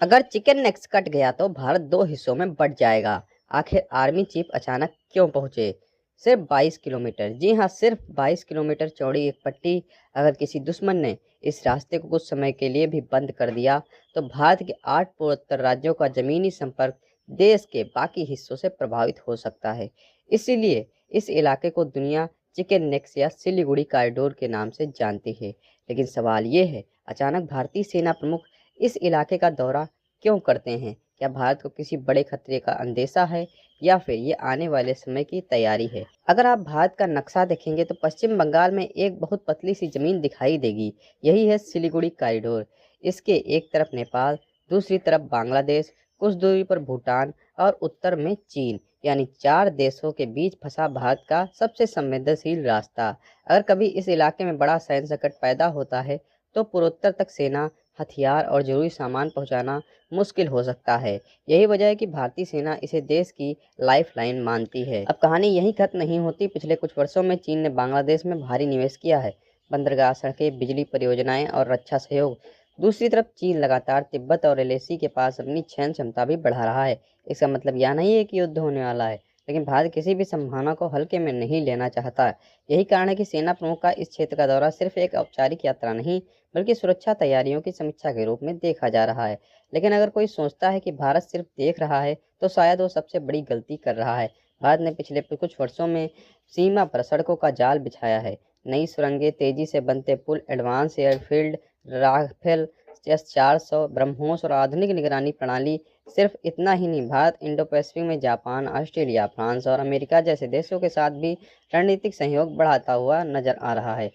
अगर chicken next cut गया तो भारत दो हिस्सों में बंट जाएगा। आखिर आर्मी चीफ अचानक क्यों पहुंचे? सिर्फ 22 किलोमीटर, जी हाँ, सिर्फ 22 किलोमीटर चौड़ी एक पट्टी। अगर किसी दुश्मन ने इस रास्ते को कुछ समय के लिए भी बंद कर दिया तो भारत के 8 पूर्वोत्तर राज्यों का जमीनी संपर्क देश के बाकी हिस्सों से प्रभावित हो सकता है। इसीलिए इस इलाके को दुनिया चिकन नेक्स या सिलीगुड़ी कॉरिडोर के नाम से जानती है। लेकिन सवाल ये है, अचानक भारतीय सेना प्रमुख इस इलाके का दौरा क्यों करते हैं? क्या भारत को किसी बड़े खतरे का अंदेशा है या फिर ये आने वाले समय की तैयारी है? अगर आप भारत का नक्शा देखेंगे तो पश्चिम बंगाल में एक बहुत पतली सी जमीन दिखाई देगी। यही है सिलीगुड़ी कॉरिडोर। इसके एक तरफ नेपाल, दूसरी तरफ बांग्लादेश, कुछ दूरी पर भूटान और उत्तर में चीन, यानी 4 देशों के बीच फंसा भारत का सबसे संवेदनशील रास्ता। अगर कभी इस इलाके में बड़ा सैन्य संकट पैदा होता है तो पूर्वोत्तर तक सेना, हथियार और जरूरी सामान पहुंचाना मुश्किल हो सकता है। यही वजह है कि भारतीय सेना इसे देश की लाइफलाइन मानती है। अब कहानी यहीं खत्म नहीं होती। पिछले कुछ वर्षों में चीन ने बांग्लादेश में भारी निवेश किया है। बंदरगाह, सड़कें, बिजली परियोजनाएं और रक्षा सहयोग। दूसरी तरफ चीन लगातार तिब्बत और एलएसी के पास अपनी सैन्य क्षमता भी बढ़ा रहा है। इसका मतलब यह नहीं है कि युद्ध होने वाला है, लेकिन भारत किसी भी संभावना को हल्के में नहीं लेना चाहता। यही कारण है कि सेना प्रमुख का इस क्षेत्र का दौरा सिर्फ एक औपचारिक यात्रा नहीं, बल्कि सुरक्षा तैयारियों की समीक्षा के रूप में देखा जा रहा है। लेकिन अगर कोई सोचता है कि भारत सिर्फ देख रहा है तो शायद वो सबसे बड़ी गलती कर रहा है। भारत ने पिछले कुछ वर्षों में सीमा पर सड़कों का जाल बिछाया है। नई सुरंगें, तेजी से बनते पुल, advance airfield, Rafale S-400, BrahMos और आधुनिक निगरानी प्रणाली। सिर्फ इतना ही नहीं, भारत इंडो पैसिफिक में जापान, ऑस्ट्रेलिया, फ्रांस और अमेरिका जैसे देशों के साथ भी रणनीतिक सहयोग बढ़ाता हुआ नजर आ रहा है।